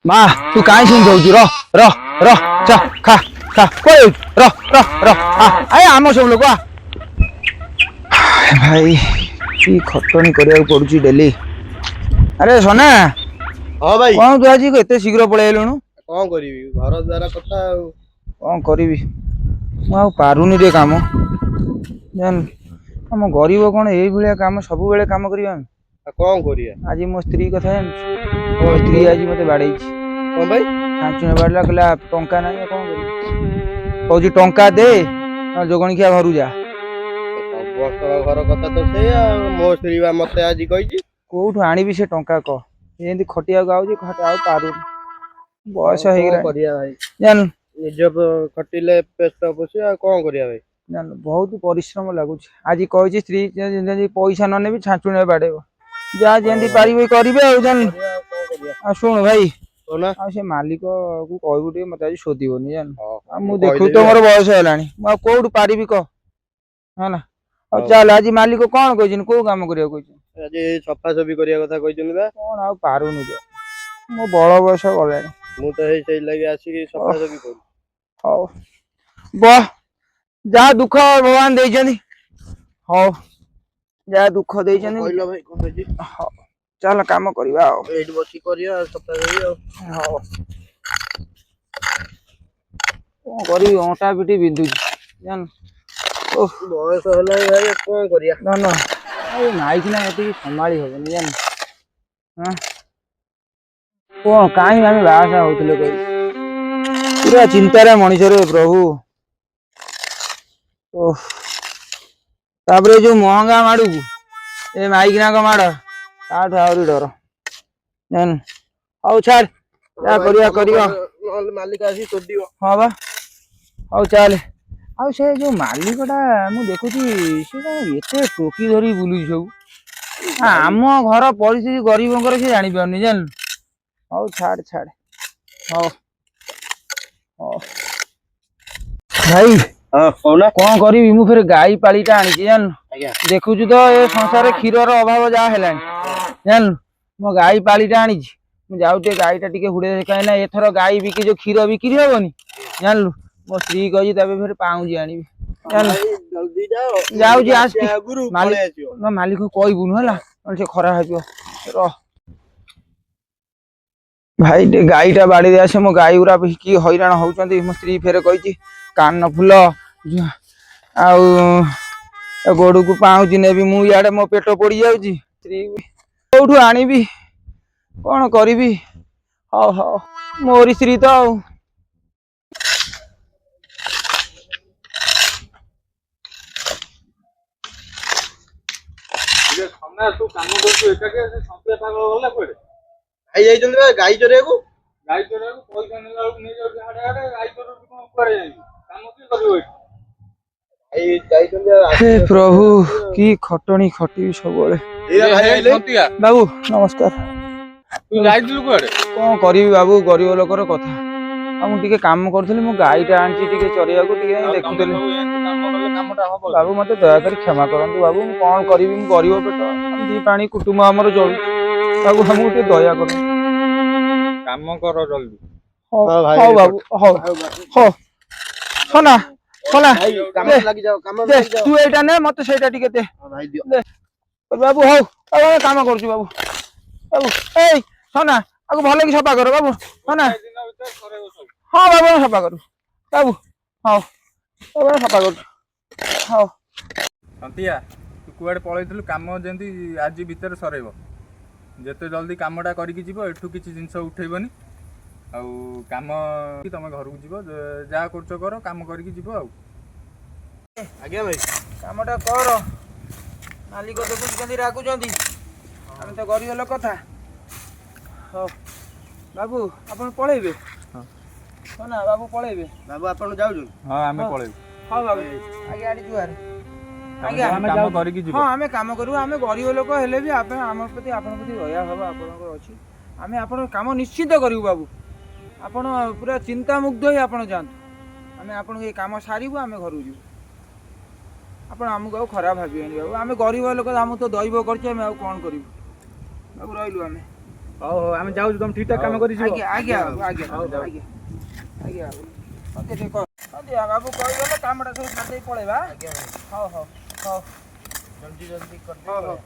ମା ତୁ କାହିଁ ସେମିତି ହଉଛୁ ର ର ର ଚା ଖା ଖା କୋଇ ର ର ର ଆଏ ଆମ ସବୁ ଲୋକ ଭାଇ କି ଖଟଣି କରିବାକୁ ପଡୁଛି ଡେଲି। ଆରେ ସନା ହଁ ଭାଇ କଣ ତୁ ଆଜି ଏତେ ଶୀଘ୍ର ପଳେଇ ଆଇଲୁଣୁ? କଣ କରିବି ଘର ଦ୍ୱାର କଥା ଆଉ। କଣ କରିବି ମୁଁ ଆଉ ପାରୁନି ରେ କାମ ଜାଣିଲୁ। ଆମ ଗରିବ କଣ ଏଇଭଳିଆ କାମ ସବୁବେଳେ କାମ କରିବା ଆମେ? ଆଉ କଣ କରିବା? ଆଜି ମୋ ସ୍ତ୍ରୀ କଥା ଜାଣିଛୁ? କଣ ମୋ ହେଇଛି ସ୍ତ୍ରୀ କହୁନୁ? ଆଜି ମତେ ବାଡେଇଛି। କଣ ଭାଇ? ଛାଞ୍ଚୁଣି ବାଡିଲା କହିଲା ଟଙ୍କା ନାହିଁ ଆଉ କଣ କରିବି? କହୁଛି ଟଙ୍କା ଦେ ଯୋଗଣିଖିଆ ଘରୁ ଯା। ସମସ୍ତଙ୍କ ଘର କଥା ତ ସେଇଆ ଆଉ ମୋ ସ୍ତ୍ରୀ ବା ମତେ ଆଜି କହିଛି। କୋଉଠୁ ଆଣିବି ସେ ଟଙ୍କା କହ? ଏମିତି ଖଟିବାକୁ ଆଉଛି ଆଉ ପାରୁନି। ଆଉ ବୟସ କଣ ହେଇଗଲାଣି କରିବା ଭାଇ ଜାଣିଲୁ। ନିଜ ଖଟିଲେ ପେଟ ପୋଷିବା ଆଉ କଣ କରିବା ଭାଇ? ଜାଣିଲୁ ବହୁତ ପରିଶ୍ରମ ଲାଗୁଛି। ଆଜି କହିଛି ସ୍ତ୍ରୀ ଯଦି ପଇସା ନ ନେବି ଛାଞ୍ଚୁଣି ବାଡେଇବ। ଯାହା ହଉ ଯେମିତି ଭାଇ ପାରିବେ କରିବେ ଆଉ ଜାଣିଲୁ। କରିବା ଆଉ କଣ କରିବା ଆଉ ଶୁଣୁ ଭାଇ କହୁନା ଆଉ ସେ ମାଲିକ କୁ କହିବୁ ଟିକେ ମତେ ଆଜି ଶୋଧିବନି ଜାଣିଲୁ। ହଉ ଆଉ ମୁଁ ମୁଁ ଦେଖୁଛି କହିଦେବି ତ ଆଉ ମୋର ବୟସ ହେଲାଣି ମୁଁ ଆଉ କୋଉଠୁ ପାରିବି କହ ହେଲା। ଆଉ ହଉ ଚାଲ ଆଜି ମାଲିକ କଣ କହିଛନ୍ତି କୋଉ କାମ କରିବାକୁ କହିଛନ୍ତି? ଆଜି ସଫାସଫି କରିବା କଥା କହିଛନ୍ତି ବା। କଣ ଆଉ ପାରୁନି ରେ ମୋ ବଳ ବୟସ ଗଲାଣି। ମୁଁ ତ ହେଇ ସେଇ ଲାଗି ଆସିକି ଓଃ ସଫାସଫି କରୁଛି। ହଉ ଯାହା ଦୁଃଖ ଭଗବାନ ଦେଇଛନ୍ତି ହଉ ଯାହା ଦୁଃଖ କଣ ଦେଇଛନ୍ତି କହିଲ ଭାଇ କଣ ହେଇଛି? ହଉ ଚାଲ କାମ କରିବା ଆଉ। ଏଇଠି ବସିକି କରିବା ଆଉ ସଫାସଫି ଆଉ। ହଉ କଣ କରିବି ଅଣ୍ଟା ପିଠି ବିନ୍ଧୁଛି ଜାଣିଲୁ। ଓଃ ବୟସ ହେଲାଣି ଭାଇ କଣ କରିବା? ଧନ ଆଉ ନାଇକିନା ଏତିକି ସମ୍ଭାଳି ହବନି ଜାଣିଲୁ। ହଁ କଣ କାହିଁ ଆମେ ବାହାସାହା ହଉଥିଲେ କହିଲୁ? ପୁରା ଚିନ୍ତାରେ ମଣିଷରେ ପ୍ରଭୁ। ଓଃ ତାପରେ ଯୋଉ ମହଙ୍ଗା ମାଡକୁ ଏ ମାଇକିନାଙ୍କ ମାଡ ତାଠୁ ଆହୁରି ଡର ଜାଣିଲୁ। ହଉ ଛାଡ ହଁ ଯାହା ଭାଇ କରିବା କାମ କରିବା। କର ନହେଲେ ମାଲିକ ଆସିକି ଶୋଧିବ। ହଁ ବା ହଉ ଚାଲେ। ଆଉ ସେ ଯୋଉ ମାଲିକ ଟା ମୁଁ ଦେଖୁଛି ସେ କଣ ଏତେ ଟୋପି ଧରି ବୁଲୁଛି ସବୁ। ଭାଇ ଆମ ଘର ପରିସ୍ଥିତି ଗରିବଙ୍କର ସେ ଜାଣିପାରୁନି ଜାଣିଲୁ। ହଉ ଛାଡ ଛାଡ ହଉ ହଉ ଭାଇ ହଁ କହୁନା। କଣ କରିବି ମୁଁ ଫେରେ ଗାଈ ପାଳିଟା ଆଣିଛି ଜାଣିଲୁ। ଆଜ୍ଞା ଦେଖୁଛୁ ତ ଏ ସଂସାରରେ କ୍ଷୀରର ଅଭାବ ଯାହା ହେଲାଣି ଜାଣିଲୁ। ମୋ ଗାଈ ପାଳିଟା ଆଣିଛି ମୁଁ ଯାଉଛି ଟିକେ ଗାଈଟା ଟିକେ ହୁଡେଇ କାହିଁକି ନା ଏଥର ଗାଈ ବିକି ଯୋଉ କ୍ଷୀର ବିକ୍ରି ହବନି ଜାଣିଲୁ। ମୋ ସ୍ତ୍ରୀ କହିଛି ତାପରେ ଫେରେ ପାଉଁଜି ଆଣିବି ହଁ ଭାଇ ଜଲ୍ଦି ଯାଅ ଜାଣିଲୁ। ମାଲିକ ଯାଉଛି ଆସିବା ଆସୁଛି ଆଗରୁ ପଳେଇ ଆସିବ। ମାଲିକ ମାଲିକକୁ କହିବୁନୁ ହେଲା ନହେଲେ ସେ ଖରାପ ଭାବିବ ରହ। ଭାଇ ଟିକେ ଗାଈଟା ବାଡେଇ ଦେଇ ଆସେ ମୋ ଗାଈ ଗୁରା କି ହଇରାଣ ହଉଛନ୍ତି। ମୋ ସ୍ତ୍ରୀ ଫେରେ କହିଛି କାନ ଫୁଲ ଆଉ ଗୋଡକୁ ପାଉଁଜି ନେବି ମୁଁ ଇଆଡେ ମୋ ପେଟ ପୋଡି ଯାଉଛି। ସ୍ତ୍ରୀ କୋଉଠୁ ଆଣିବି କଣ କରିବି? ହଉ ହଉ ମୋରି ସ୍ତ୍ରୀ ତ ଆଉ। ତୁ କାମ କରୁଛୁ ଏକାଟିଆ ସେ ସନ୍ଧ୍ୟା ପାଗଳ ଗଲା କୁଆଡେ? ଭାଇ ଯାଇଛନ୍ତି ବା ଗାଈ ଚରେଇବାକୁ। ଗାଈ ଚରେଇବାକୁ ପଇସା ନେଲା ବେଳକୁ ନେଇଯାଉଛି ହାଡେ ହାଡେ ଗାଈ ଚରେଇବାକୁ କଣ କୁଆଡେ ଯାଇଛୁ? କାମ କିଏ କରିବ ଏଠି? ଭାଇ ଯାଇଛନ୍ତି ଆଉ ହେ ଆସିବେ ପ୍ରଭୁ ସନ୍ଧ୍ୟା ରାତି ଆଉ। କି ଖଟଣି ଖଟିବି ସବୁବେଳେ। ଏଇଆ ଭାଇ ଆଇଲେ। ବାବୁ ନମସ୍କାର। ତୁ ଯାଇଥିଲୁ କୁଆଡେ? କଣ କରିବି ବାବୁ ଗରିବ ଲୋକର କଥା। ଆଉ ମୁଁ ଟିକେ କାମ କରୁଥିଲି ମୁଁ ଗାଈଟା ଆଣିଛି ଟିକେ ଚରେଇବାକୁ ଟିକେ ଆଉ ତମେ ଦେଖୁଥିଲି। ସବୁ ଏମିତି କାମ କଲେ କାମଟା ହବ କି? ବାବୁ ମତେ ଦୟାକରି କ୍ଷମା କରନ୍ତୁ ବାବୁ ମୁଁ କଣ କରିବି ମୁଁ ଗରିବ ପେଟ ଦି ପାଣି କୁଟୁମ୍ବ ଆମର ଚଳୁଛି। ବାବୁ ଆମକୁ ଟିକେ ଦୟା କରନ୍ତୁ। କାମ କର ଜଲ୍ଦି। ହଉ ହଁ ଭାଇ ହଉ ବାବୁ ହଉ ହଉ ସନା ସନା ଭାଇ ଦେ କାମରେ ଲାଗିଯାଅ କାମରେ ଦେ ଲାଗିଯାଅ। ତୁ ଏଇଟା ନେ ମତେ ସେଇଟା ଟିକେ ଦେ ହଁ ଭାଇ ଦିଅ। ଦେ ବାବୁ ହଉ ଆଉ କାମ କରୁଛୁ ବାବୁ। ବାବୁ ଏଇ ସନା ଆକୁ ଭଲ କି ସଫା କର ବାବୁ ସନା। ଗୋଟାଏ ଦିନ ଭିତରେ ସରେଇବ ସବୁ। ହଁ ବାବୁ ଆମେ ସଫା କରୁଛୁ ବାବୁ ହଉ ବାବୁ ସଫା କରୁଛୁ ହଉ। ସନ୍ତିଆ ତୁ କୁଆଡେ ପଳେଇଥିଲୁ କାମ ଯେମିତି ଆଜି ଭିତରେ ସରେଇବ। ଯେତେ ଜଲ୍ଦି କାମଟା କରିକି ଯିବ ଏଠୁ କିଛି ଜିନିଷ ଉଠେଇବନି। ଆଉ କାମ ତମେ ଘରକୁ ଯିବ ଯାହା କରୁଛ କର କାମ କରିକି ଯିବ ଆଉ। ଆଜ୍ଞା ଭାଇ। କାମଟା କର ମାଲିକ ଦେଖୁଛୁ କେମିତି ରାଗୁଛନ୍ତି ଆମେ ତ ଗରିବ ଲୋକ କଥା। ହଉ ବାବୁ ଆପଣ ପଳେଇବେ ହଁ ସନା ବାବୁ ପଳେଇବେ। ବାବୁ ଆପଣ ଯାଉଛନ୍ତି? ହଁ ଆମେ ହଁ ପଳେଇବୁ। ହଉ ବାବୁ ଆଜ୍ଞା ଆଡେ ଜୁହାର। ତମେ ଆଜ୍ଞା ଯେମିତି କାମ କରିକି ଯିବ। ହଁ ଆମେ କାମ କରିବୁ ଆମେ ଗରିବ ଲୋକ ହେଲେ ବି ଆପଣ ଆମ ପ୍ରତି ଆପଣଙ୍କ ପ୍ରତି ଦୟା ଭାବ ଆପଣଙ୍କର ଅଛି। ଆମେ ଆପଣଙ୍କ କାମ ନିଶ୍ଚିତ କରିବୁ ବାବୁ ଆପଣ ପୁରା ଚିନ୍ତାମୁଗ୍ଧ ହେଇ ଆପଣ ଯାଆନ୍ତୁ। ଆମେ ଆପଣଙ୍କୁ ଏଇ କାମ ସାରିବୁ ଆମେ ଘରକୁ ଯିବୁ। ଆପଣ ଆମକୁ ଆଉ ଖରାପ ଭାବିବେନି ବାବୁ ଆମେ ଗରିବ ଲୋକ ଆମକୁ ତ ଦଇବ କରିଛୁ ଆମେ ଆଉ କଣ କରିବୁ ବାବୁ ରହିଲୁ ଆମେ। ହଉ ହଉ ଆମେ ଯାଉଛୁ ତମେ ଠିକ୍ ଠାକ୍ କାମ କରି ଯିବ। ଆଜ୍ଞା ଆଜ୍ଞା ବାବୁ, ଆଜ୍ଞା ଆଜ୍ଞା ଆଜ୍ଞା ବାବୁ। ହଁ ଟିକେ ବାବୁ କହିଗଲେ କାମଟା ସବୁ ଛାଡ଼ି ଦେଇ ପଳେଇବା। ଆଜ୍ଞା ଭାଇ ହଉ ହଉ ହଉ ଜଲ୍ଦି ହଉ କରିଦେବ। ହଉ